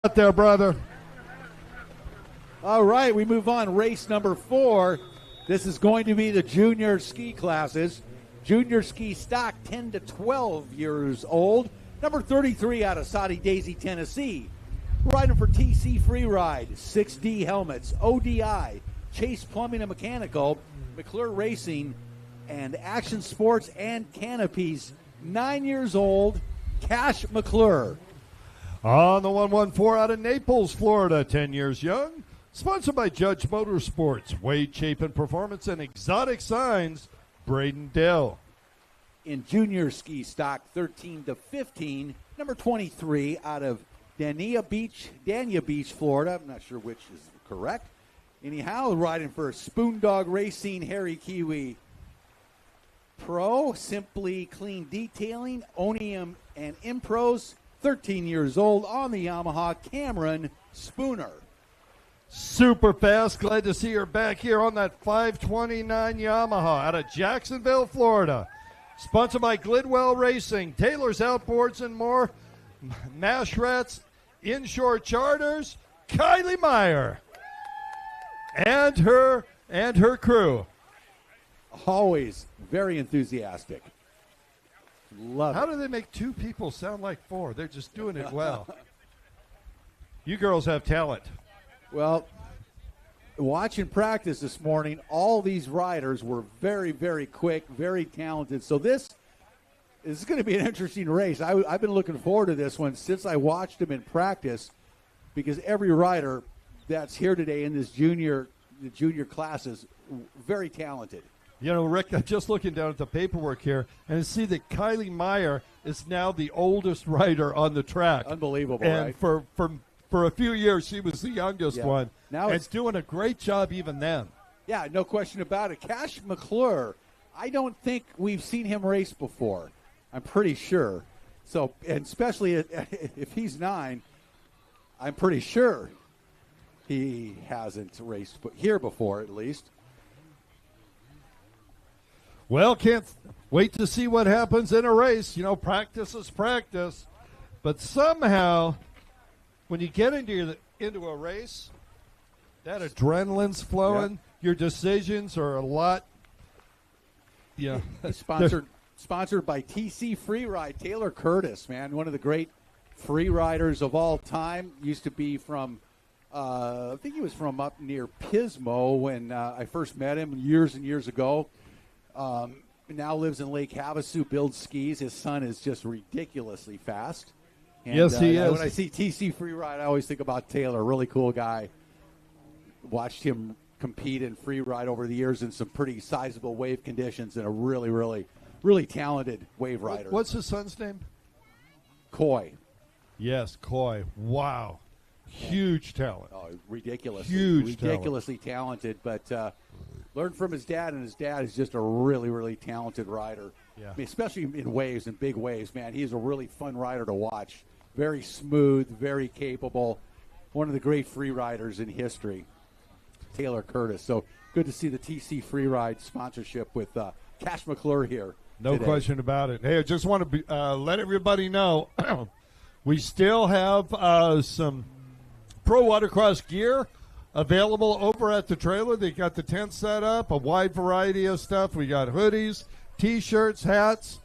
out there, brother. All right, we move on. Race number 4. This is going to be the junior ski classes. Junior ski stock 10 to 12 years old. Number 33 out of Soddy Daisy, Tennessee. Riding for TC Freeride, 6D helmets, ODI, Chase Plumbing and Mechanical, McClure Racing, and Action Sports and Canopies. 9 years old, Cash McClure. On the 114 out of Naples, Florida, 10 years young. Sponsored by Judge Motorsports, Wade Chapin Performance, and Exotic Signs, Braden Dell. In junior ski stock, 13 to 15, number 23 out of Dania Beach, Florida. I'm not sure which is correct. Anyhow, riding for Spoondog Racing, Harry Kiwi Pro, Simply Clean Detailing, Onium and Impros, 13 years old, on the Yamaha, Cameron Spooner. Super fast. Glad to see her back here on that 529 Yamaha out of Jacksonville, Florida. Sponsored by Glidwell Racing, Taylor's Outboards and more, Mashrats, Inshore Charters, Kylie Meyer, and her crew. Always very enthusiastic. Love How it. do they make two people sound like four? They're just doing it well. You girls have talent. Well, watching practice this morning, all these riders were very, very quick, very talented. So this is going to be an interesting race. I've been looking forward to this one since I watched them in practice, because every rider that's here today in this junior classes, very talented. You know, Rick, I'm just looking down at the paperwork here, and I see that Kylie Meyer is now the oldest rider on the track. Unbelievable, and right? For a few years, she was the youngest one. Now and it's doing a great job even then. Yeah, no question about it. Cash McClure, I don't think we've seen him race before. I'm pretty sure. So, and especially if he's 9, I'm pretty sure he hasn't raced here before, at least. Well, can't wait to see what happens in a race. You know, practice is practice. But somehow, when you get into a race, that adrenaline's flowing. Yep. Your decisions are a lot. Yeah. Sponsored by TC Freeride. Taylor Curtis, man, one of the great free riders of all time. Used to be from, I think he was from up near Pismo when I first met him years and years ago. Now lives in Lake Havasu, builds skis. His son is just ridiculously fast. And, yes, he is. When I see TC Freeride, I always think about Taylor. Really cool guy. Watched him compete in free ride over the years in some pretty sizable wave conditions, and a really, really, really talented wave rider. What's his son's name? Coy. Yes, Coy. Wow. Huge talent. Oh, ridiculously talented, but learned from his dad, and his dad is just a really, really talented rider. Yeah. I mean, especially in waves and big waves, man. He's a really fun rider to watch. Very smooth, very capable. One of the great free riders in history, Taylor Curtis. So good to see the TC Freeride sponsorship with Cash McClure here. No today. question about it. Hey, I just want to let everybody know we still have some Pro Watercross gear available over at the trailer. They got the tent set up, a wide variety of stuff. We got hoodies, T-shirts, hats,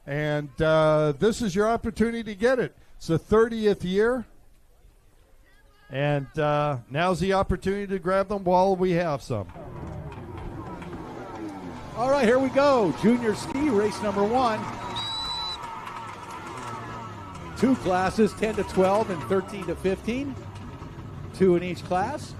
and this is your opportunity to get it. It's the 30th year, and now's the opportunity to grab them while we have some. All right, here we go. Junior ski race number 1. 2 classes, 10 to 12 and 13 to 15. 2 in each class.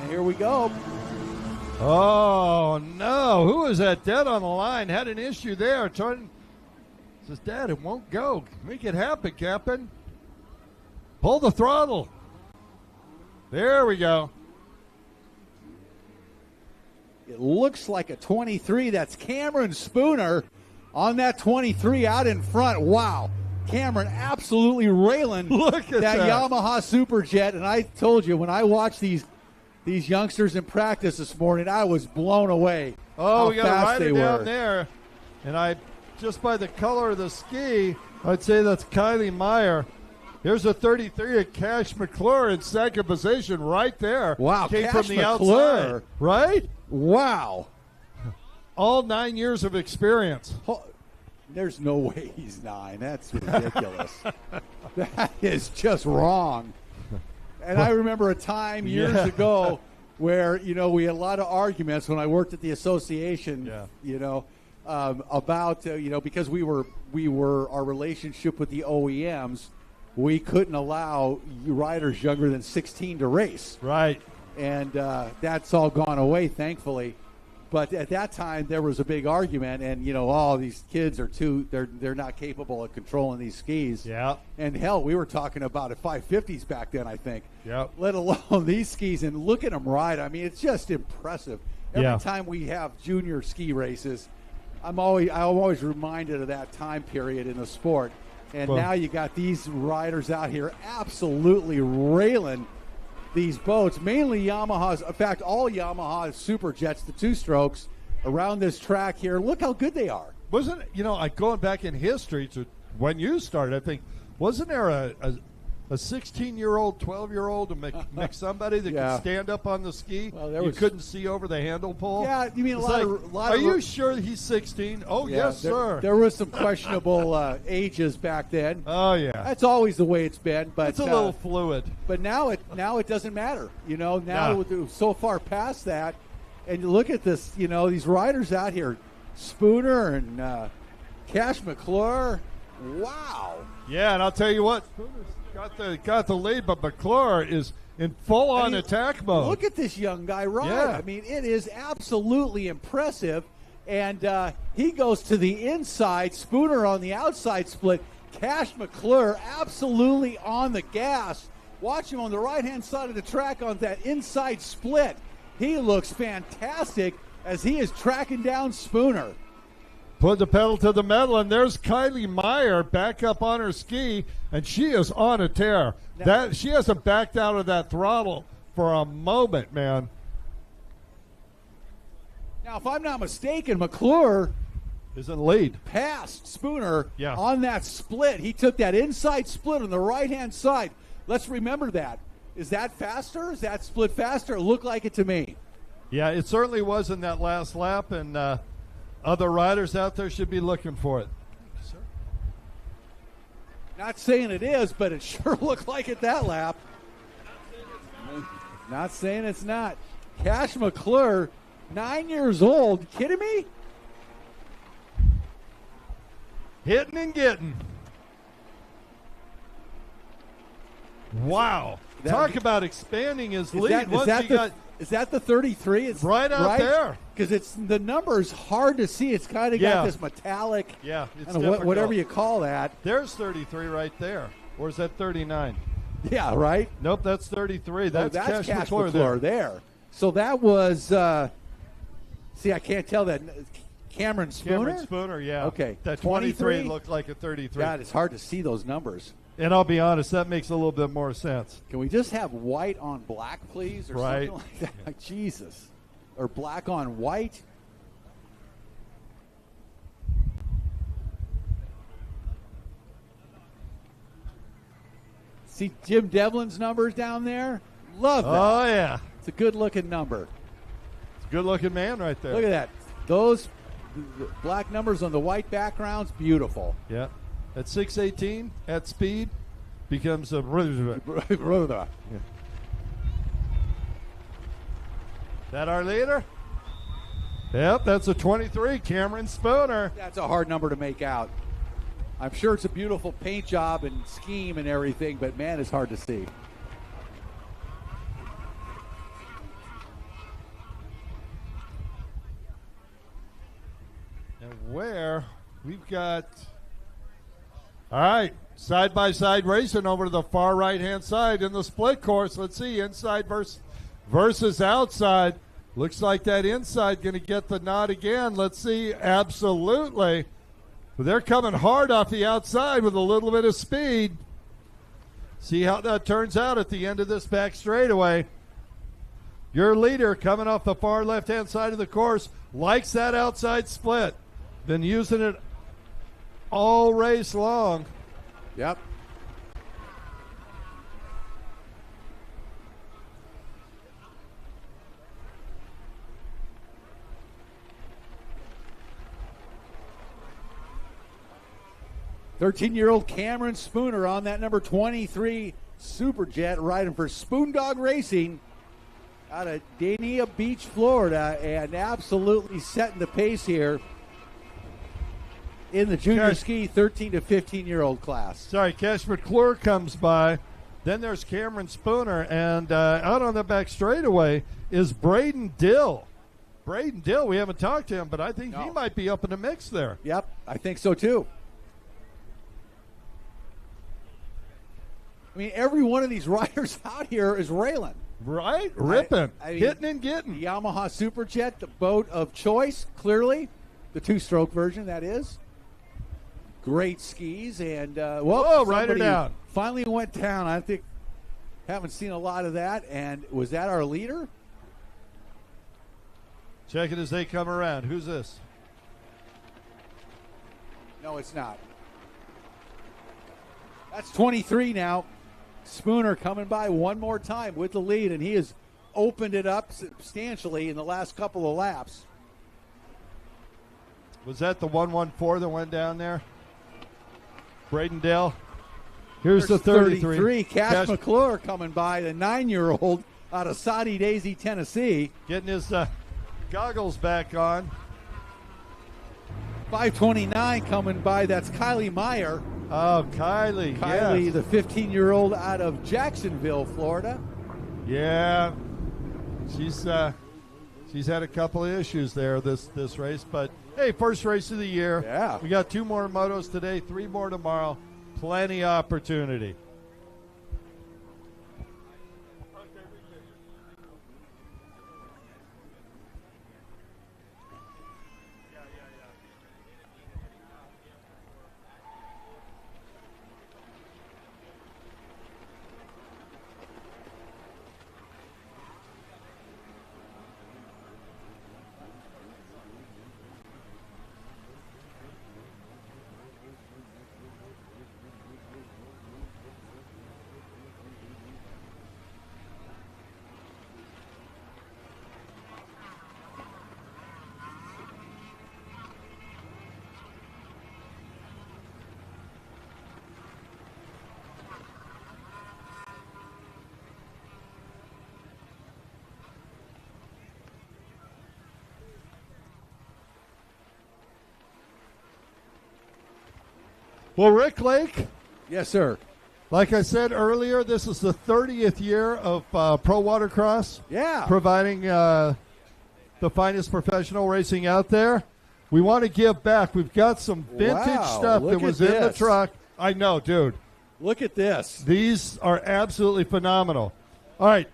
And here we go. Oh, no. Who is that dead on the line? Had an issue there. Says, Dad, it won't go. Make it happen, Captain. Pull the throttle. There we go. It looks like a 23. That's Cameron Spooner on that 23 out in front. Wow. Cameron absolutely railing Look at that Yamaha Superjet. And I told you, when I watched these youngsters in practice this morning, I was blown away. Oh, we got a rider down were. there. And just by the color of the ski, I'd say that's Kylie Meyer. Here's a 33 at Cash McClure in second position right there. Wow, Came Cash from the McClure. outside. Right? Wow. All 9 years of experience. There's no way he's 9. That's ridiculous. That is just wrong. And I remember a time years ago where, we had a lot of arguments when I worked at the association, about, because we were our relationship with the OEMs, we couldn't allow riders younger than 16 to race. Right. And that's all gone away, thankfully. But at that time, there was a big argument, and these kids are they're not capable of controlling these skis. Yeah. And hell, we were talking about at 550s back then, I think. Yeah. Let alone these skis, and look at them ride. I mean, it's just impressive. Every time we have junior ski races, I'm always reminded of that time period in the sport. And now you got these riders out here absolutely railing these boats, mainly Yamahas. In fact, all Yamaha Super Jets, the 2-strokes, around this track here. Look how good they are. Wasn't it, going back in history to when you started, I think, wasn't there a 16-year-old, 12-year-old to make somebody that could stand up on the ski? Well, couldn't see over the handle pole? Yeah, you mean Are you sure he's 16? Oh, yes, sir. There was some questionable ages back then. Oh, yeah. That's always the way it's been. But it's a little fluid. But now it doesn't matter. Now we're so far past that. And you look at this, these riders out here, Spooner and Cash McClure. Wow. Yeah, and I'll tell you what, Spooner's got the lead, but McClure is in full-on attack mode. Look at this young guy ride. Yeah. I mean, it is absolutely impressive. And he goes to the inside, Spooner on the outside split. Cash McClure absolutely on the gas. Watch him on the right-hand side of the track on that inside split. He looks fantastic as he is tracking down Spooner. Put the pedal to the metal, and there's Kylie Meyer back up on her ski, and she is on a tear. She hasn't backed out of that throttle for a moment, man. Now, if I'm not mistaken, McClure is in lead. Passed Spooner on that split. He took that inside split on the right-hand side. Let's remember that. Is that faster? Is that split faster? It looked like it to me. Yeah, it certainly was in that last lap, and other riders out there should be looking for it. Not saying it is, but it sure looked like it that lap. Not saying it's not. Cash McClure, 9 years old. You kidding me? Hitting and getting. Wow. Talk about expanding his lead. Is that the 33? It's right out there. Because the number is hard to see. It's kind of got this metallic, it's whatever you call that. There's 33 right there. Or is that 39? Yeah, right? Nope, that's 33. That's Cash McClure there. So that was, see, I can't tell that. Cameron Spooner? Cameron Spooner, yeah. Okay. That 23 looked like a 33. God, it's hard to see those numbers. And I'll be honest, that makes a little bit more sense. Can we just have white on black, please? Or right. something like that? Like, Jesus. Or black on white? See Jim Devlin's numbers down there? Love that. Oh, yeah. It's a good-looking number. It's a good-looking man right there. Look at that. Those black numbers on the white backgrounds, beautiful. Yeah. At 6:18, at speed, becomes a... That our leader? Yep, that's a 23, Cameron Spooner. That's a hard number to make out. I'm sure it's a beautiful paint job and scheme and everything, but man, it's hard to see. And where we've got... All right, side-by-side racing over to the far right-hand side in the split course. Let's see, inside versus outside. Looks like that inside going to get the nod again. Let's see, absolutely. But they're coming hard off the outside with a little bit of speed. See how that turns out at the end of this back straightaway. Your leader coming off the far left-hand side of the course likes that outside split. Been using it all race long. Yep. 13-year-old Cameron Spooner on that number 23 Superjet, riding for Spoondog Racing out of Dania Beach, Florida, and absolutely setting the pace here in the junior ski 13 to 15-year-old class. Sorry, Cash McClure comes by. Then there's Cameron Spooner, and out on the back straightaway is Braden Dill. Braden Dill, we haven't talked to him, but I think he might be up in the mix there. Yep, I think so too. I mean, every one of these riders out here is railing. Right? Ripping. I mean, hitting and getting. The Yamaha Superjet, the boat of choice, clearly. The two-stroke version, that is. Great skis, and, right her down. Finally went down. I think, haven't seen a lot of that. And was that our leader? Check it as they come around. Who's this? No, it's not. That's 23 now. Spooner coming by one more time with the lead, and he has opened it up substantially in the last couple of laps. Was that the 114 that went down there? Braden Dell. Here's the 33. Cash McClure coming by, the 9-year-old out of Soddy Daisy, Tennessee. Getting his goggles back on. 529 coming by. That's Kylie Meyer. Oh, Kylie, Kylie, yes. the 15-year-old out of Jacksonville, Florida. Yeah, she's had a couple of issues there this race, but hey, first race of the year. Yeah, we got 2 more motos today, 3 more tomorrow. Plenty of opportunity. Well, Rick Lake. Yes, sir. Like I said earlier, this is the 30th year of Pro Watercross. Yeah. Providing the finest professional racing out there. We want to give back. We've got some vintage stuff that was in the truck. I know, dude. Look at this. These are absolutely phenomenal. All right.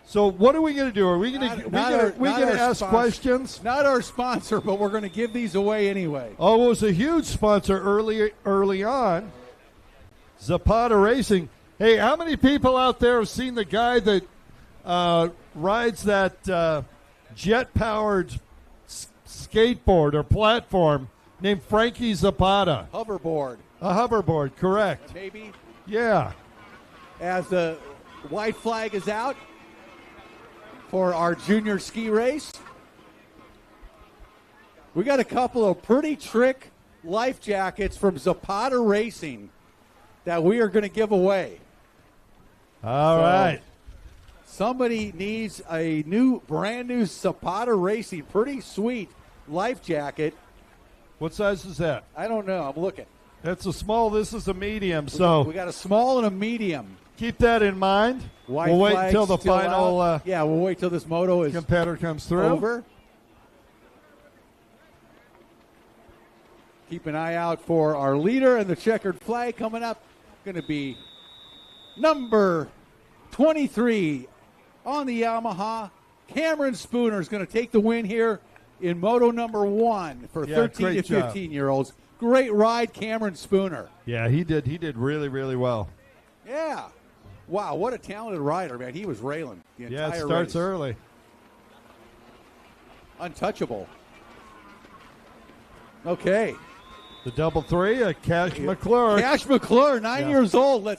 So what are we going to do? Are we going to ask questions? Not our sponsor, but we're going to give these away anyway. Oh, it was a huge sponsor early on. Zapata Racing. Hey, how many people out there have seen the guy that rides that jet-powered skateboard or platform named Frankie Zapata? Hoverboard. A hoverboard, correct. Maybe. Yeah. As the white flag is out for our junior ski race, we got a couple of pretty trick life jackets from Zapata Racing that we are going to give away. All right. Somebody needs a brand new Zapata Racing, pretty sweet life jacket. What size is that? I don't know. I'm looking. That's a small. This is a medium. So we got a small and a medium. Keep that in mind. We'll wait until the final. We'll wait till this moto is competitor comes through. Over. Keep an eye out for our leader and the checkered flag coming up. Going to be number 23 on the Yamaha. Cameron Spooner is going to take the win here in moto number 1 for 13 to 15-year-olds. Great ride, Cameron Spooner. Yeah, he did really, really well. Yeah. Wow, what a talented rider, man. He was railing the entire race. Yeah, it starts early. Untouchable. Okay. The double 3, Cash McClure. Cash McClure, 9 years old. Let's